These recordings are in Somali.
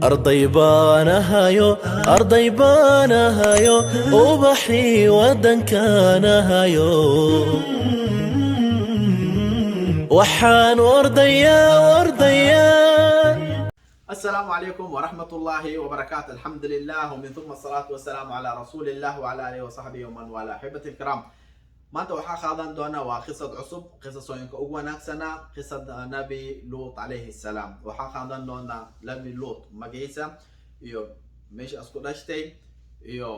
أرضي بانها يو أرضي بانها يو وبحي ودن كانها يو وحان ورديا ورديا. السلام عليكم ورحمة الله وبركاته. الحمد لله ومن ثم الصلاة والسلام على رسول الله وعلى آله وصحبه ومن والاه. أحبتي الكرام، maanta waxaa qaadan doona waa qisad cusub, qisasooyinka ugu wanaagsana qisada nabi luut calayhi salaam. waxaa qaadan doona nabi luut magaciisa iyo meesha isku dhashtay iyo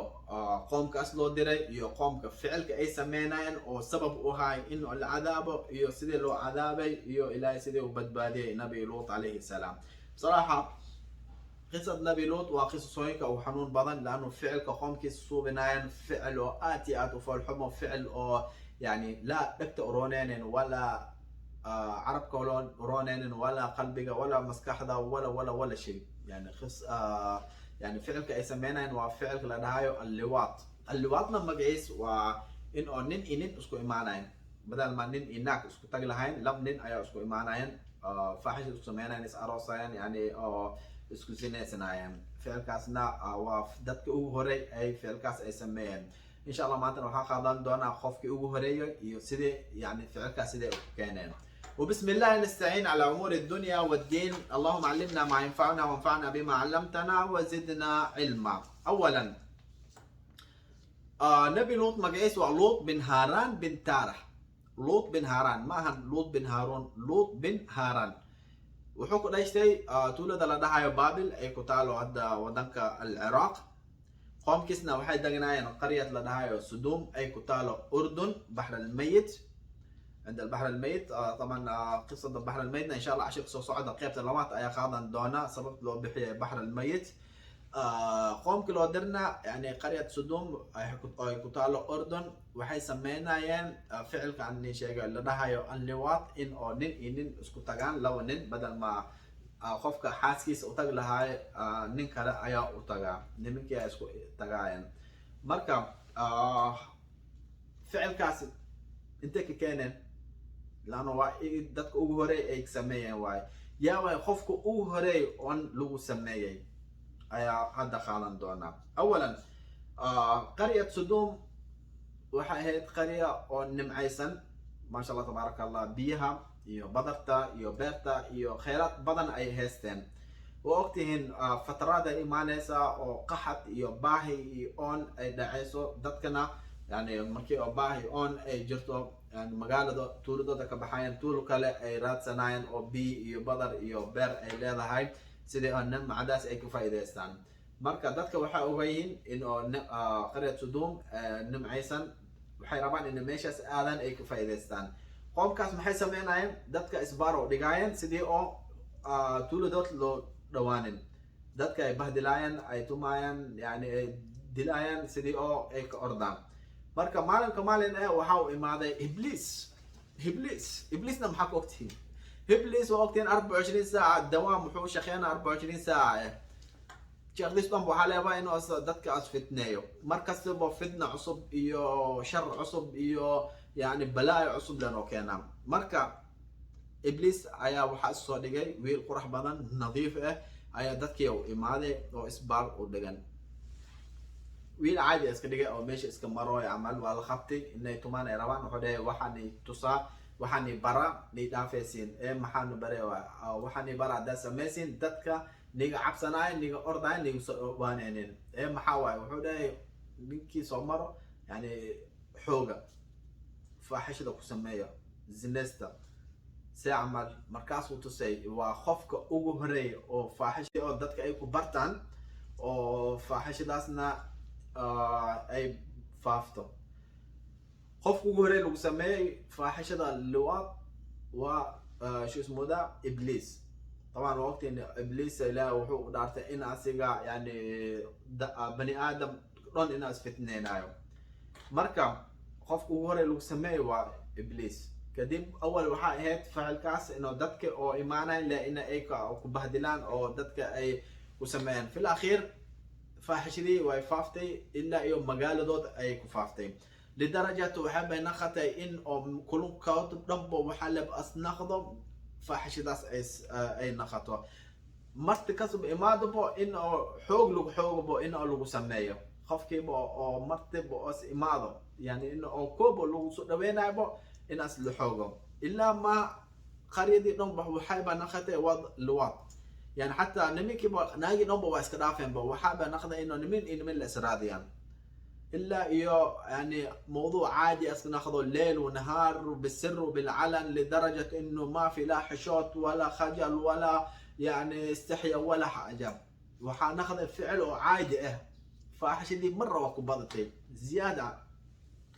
qoomkaas loo diray iyo qoomka ficilka ay sameynayeen oo sabab u ahay in la cadaabo iyo sidii loo cadaabay iyo ilaahay sidii u badbaadiyay nabi luut calayhi salaam. bصراحة قصة نبي لوط وقصصوينك أو حنون بدن لأنه فعل كقوم كيسوبناين فعل أو آتي وفرحهم فعل أو يعني لا دكت أورونين ولا عرب كولون أورونين ولا قلبك ولا مسكحة ولا شيء يعني يعني فعل كيسمينين وفعل لدهايو اللواط لما جيس وإن أو نين إنين اسكو إيمانين بدل ما نين إنك اسكو تجلهين لم نين أيا اسكو إيمانين فاحش اسكو سمينين إس أروسين يعني isku sinaysanayaan ficilkaasna waa dadka ugu horeey ay ficilkaas ay sameeyeen. insha Allah maanta waxaan qaadan doonaa qofkii ugu horeeyay iyo sidii yani ficilkaas sidii u keeneen. وبسم الله نستعين على امور الدنيا والدين. اللهم علمنا ما ينفعنا وانفعنا بما علمتنا وزدنا علما. اولا نبي لوط مقيس ولوط بن هاران بن تارح. لوط بن هاران ما لوط بن هارون، لوط بن هاران wuxuu ku dhashtay tuulada la dhahayo baabil ay ku taalo hadda wadanka العراق. qoomkiisna waxay degnaayeen qaryad la dhahayo sudum ay ku taalo urdun بحر الميت عند البحر الميت. طبعا قصه البحر الميت ان شاء الله عشان soo socda qaybta labaad ayaa qaadan doona sabab loo bixiyay بحر الميت. qoomkii loo dirna yani qaryad sudum ay ku taalo urdun waxay sameynayeen ficilka aan sheegay la dhahayo anliwaat in oo nin iyo nin isku tagaan laba nin badal ma qofka xaaskiisa u tag lahaay nin kale ayaa u tagaa nimankii ay isku tagaayeen. marka ficilkaas intee ka keeneen laana waa dadka ugu horeey ay sameeyeen waay yaa way qofka ugu horeey on lagu sameeyay ayaa hadda qaadan doona. awalan qaryad sudum waxay ahayd qarya oo nimcaysan maasha Allah tabaaraka Allah, biyaha iyo badarta iyo beerta iyo kheyraad badan ay haysteen. waa ogtihiin fatraada imaanaysa oo qaxad iyo baahi iyo oon ay dhacayso dadkana yani markii oo baahi oon ay jirto yani magaalada tuuladooda ka baxayaan tuulo kale ay raadsanayaan oo biyo iyo badar iyo beer ay leedahay sidii oo nimcadaas ay ku faa'iideystaan. marka dadka waxay ogayiin in oo qaryad sudum nimcaysan waxay rabaan in meeshaas aadan ay ka faa'iideystaan. qoomkaas maxay sameynayeen dadka isbaaro dhigaayeen sidii oo tuuladood loo dhawaanin, dadka ay bahdilaayeen ay tumaayeen yani ay dilaayeen sidii oo ay ka ordaan. marka maalin waxa uu imaaday ibliisna maxaa ka ogtihiin إبليس وقتين 24 ساعة الدوام وحوش شخينا 24 ساعة. شيخ ليش طنبو حالي بقى إنه دتك فتنايو مركز تبو فتنة عصب إيو شر عصب إيو يعني بلاء عصب لأنه كان مركا إبليس أيا وحاس صادقي ويل قرح بدن نظيفة أيا دتك يو إمادة أو إسبار أو دجن ويل عادي إسكدقي أو ماشي إسكمرو يعمل والخبتي إنه يتمان إيروان وحده وحني تصا waxaani bara ni dhaafaysiin maxaanu bare waxaani bara da samaysiin dadka niga cabsanaay niga ordaay niga soo waaneenin maxaa waay wuxuu dhahay ninkii soo maro yani xooga faaxishada ku sameeyo zinesta si amal markaas uu tusay waa qofka ugu horeey oo faaxish oo dadka ay ku bartaan oo faaxishadaasna ay faafto. قف وجوري لو سميه فاحشة اللواط و شو اسمه ده إبليس. طبعا وقت إن إبليس لا وحو دارت إن أسيقا يعني بني آدم رون إن أسفتنين نايو. مركب قف وجوري لو سميه و إبليس كديم أول وحاء هيت فعل كاس إنه دتك أو إيمانا لإن أيكا أو كبهدلان أو دتك أي وسمين في الأخير فاحشة ويفافتي إلا يوم مقالة دوت أي كفافتي. لدرجة وحب نخطي إن كلهم كاتب رب وحلب أصنخضم فحش داس أي نخطه marti kasub imaadabo in oo xoog lagu xoogabo in oo lagu sameeyo qofkiiba oo martiba oo imaado yani in oo koobo lagu soo dhaweynayo in as la xoogo ilaa ma qaryadii dhan waxayba naqatay wad luwad yani xataa niminkiiba naagi dhanba waa iska dhaafeenba waxaaba naqday inuu nimin la israadiyaan إلا يعني موضوع عادي أصلا ناخذه الليل ونهار بالسر وبالعلن لدرجة إنه ما في لا حشوت ولا خجل ولا يعني استحياء ولا حاجة وحناخذ الفعل عادي فاحش دي مرة وكبضتي زيادة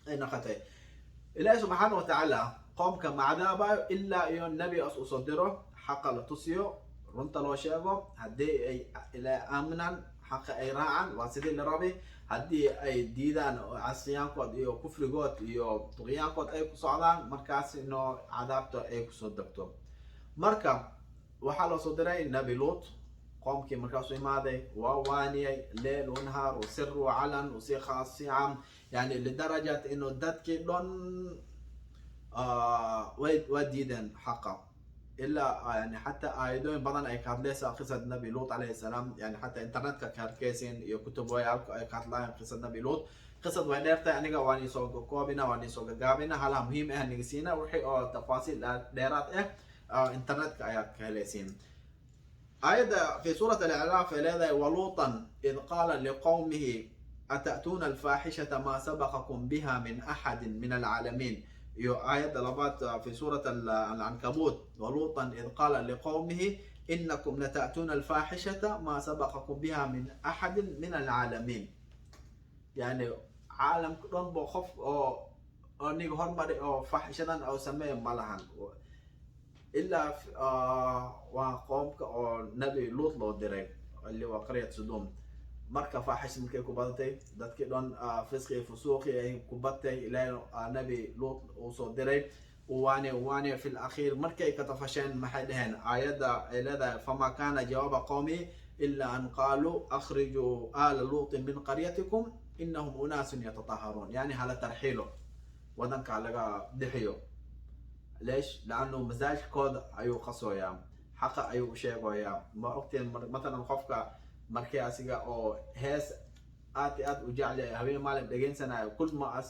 ناخذه إلهي سبحانه وتعالى قوم كما عذابه إلا النبي أصدره حق لتصيو رنت لو شيغو هدي إلى آمنا حق أي راعا واسدين لربي haddii ay diidaan casiyaankood iyo kufrigood iyo tuqyaankood ay ku socdaan markaas inoo cadaabta ay kusoo degto marka waxaa loo soo diray nabi luut qoomkii markaasuu imaaday waa waaniyay leel ونهار وسر وعلن وسي خاصيعam yani lidarajat inuu dadkii dhan waa diideen xaqa إلا يعني حتى آيدون بدن أي كاتليس قصة النبي لوط عليه السلام يعني حتى إنترنت كاركيسين يكتب وياك أي كاتلاين قصة النبي لوط قصة وينيرتا يعني واني سوق كوبينا واني سوق جابينا هلا مهم إيه نجسينا وحي أو تفاصيل ديرات إنترنت كأي كاليسين أيضا في سورة الأعراف هذا ولوطا إذ قال لقومه أتأتون الفاحشة ما سبقكم بها من أحد من العالمين آية لبات في سورة العنكبوت ولوطا إذ قال لقومه إنكم لتأتون الفاحشة ما سبقكم بها من أحد من العالمين يعني عالم كلهم بخف أو نيجون مري أو فاحشة أو سميه ملهن إلا وقومك أو نبي لوط لو دري اللي هو قرية سدوم marka faaxish markay ku badatay dadkii dhan fisqi fusuuqi ay ku batay ilaa nabi luut uu soo diray waani fi al-akhir markay ka tafasheen maxay dhaheen ayada ay leedahay fama kana jawaba qawmi illa an qalu akhriju ala luut min qaryatikum innahum unasun yatatahharun yani hala tarhilu wadanka laga dixiyo ليش لانه مزاج كود ايو قصويا حق ايو شيغويا ما ogteen مثلا qofka markii asiga oo hees aad u jecel habeen maalin dhageensanayo kul ma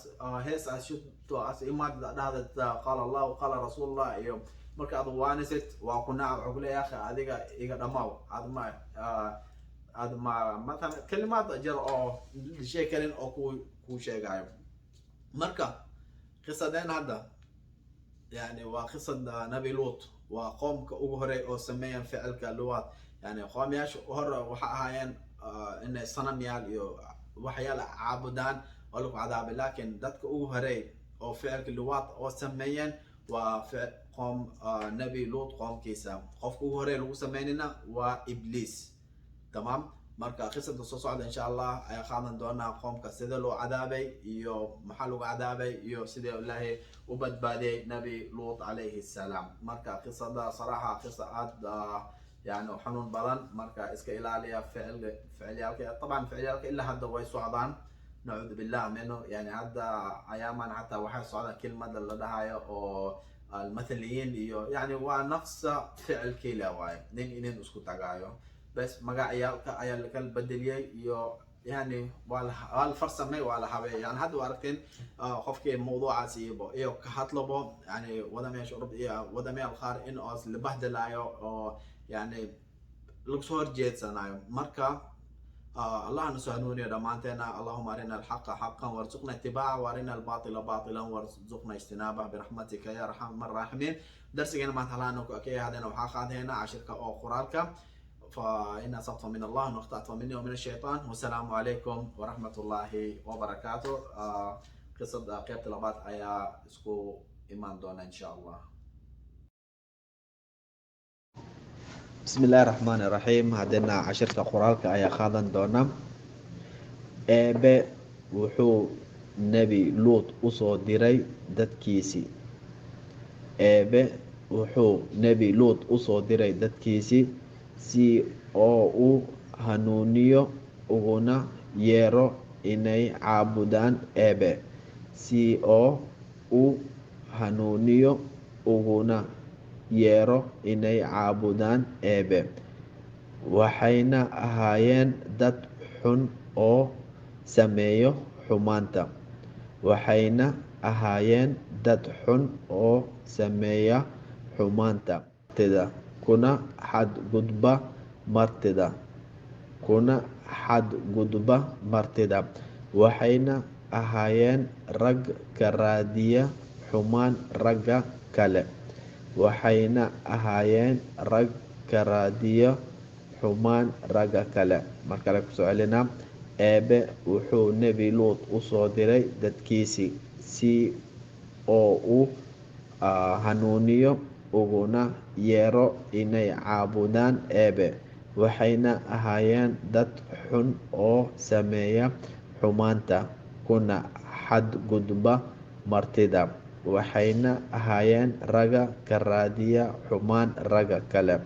hees ashto as imaad dhahda qala Allah qala Rasulullah iyo marka aad waanisit waa ku naac ugu leeyahay adiga iga dhamaaw aad ma مثلا كلمات jar oo sheekalin oo ku sheegayo marka qisadeen hadda يعني وقصة نبي لوط وقومك أجهري أو سميا فعلك لوط يعني قوم ياش هر وحاين إن الصنم يال وحيال عابدان ولك عذاب لكن دتك أجهري أو فعلك لوط أو سميا وقوم نبي لوط قوم كيسا خوف أجهري لو سمينا وإبليس تمام marka qisada soo socda insha Allah ay qaadan doonaa qoomka sida loo cadaabay iyo maxaa lagu cadaabay iyo sida Ilaahay u badbaadiyay nabi Luut alayhi salaam marka qisada صراحه qisa aad يعني xanuun badan marka iska ilaaliya ficiliyalka طبعا ficiliyalka illa hadda way socdaan نعوذ بالله منه يعني hadda ayaaman حتى waxay socdaan kelmada la dhahayo oo المثليين iyo يعني waa nafsa ficilkii la waay nin isku tagaayo بس مقاعيالك أيال كل بدلية يعني والفرصة ولا حبي يعني هذا واركين خوفك موضوع عسيبه كهطلبه يعني وده ما يشرب وده ما الخار إنه أصل بهدل يعني لقصور جيت سنايو مركا الله نسهنوني رمانتنا اللهم أرنا الحق حقا وارزقنا اتباعه وارنا الباطل باطلا وارزقنا اجتنابه برحمتك يا أرحم الراحمين درسنا ما تلانك أكيد هذا وحاق هنا عشرك أو قرارك فإن أصبت من الله وأخطأت مني ومن الشيطان والسلام عليكم ورحمة الله وبركاته قصة قيادة الأبات أيا اسكو إيمان دونا إن شاء الله بسم الله الرحمن الرحيم هدينا عشرة قرالك أيا خاضن دونا وحو نبي لوط أصو ديري دادكيسي وحو نبي لوط أصو ديري دادكيسي si oo u hanuuniyo uguna yeero inay caabudaan eebe si oo u hanuuniyo uguna yeero inay caabudaan eebe waxayna ahaayeen dad xun oo sameeyo xumaanta. waxayna ahaayeen dad xun oo sameeya xumaanta martida kuna xadgudba martida. waxayna ahaayeen rag ka raadiya xumaan ragga kale. waxayna ahaayeen rag ka raadiya xumaan ragga kale. markale kusoo celinaa. eebe wuxuu nebi luut u soo diray dadkiisii si oo u hanuuniyo uguna yeero inay caabudaan eebe. waxayna ahaayeen dad xun oo sameeya xumaanta kuna xadgudba martida. waxayna ahaayeen ragga ka raadiya xumaan ragga kale.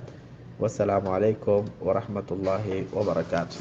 wasalaamu calaykum waraxmatullaahi wabarakaatu.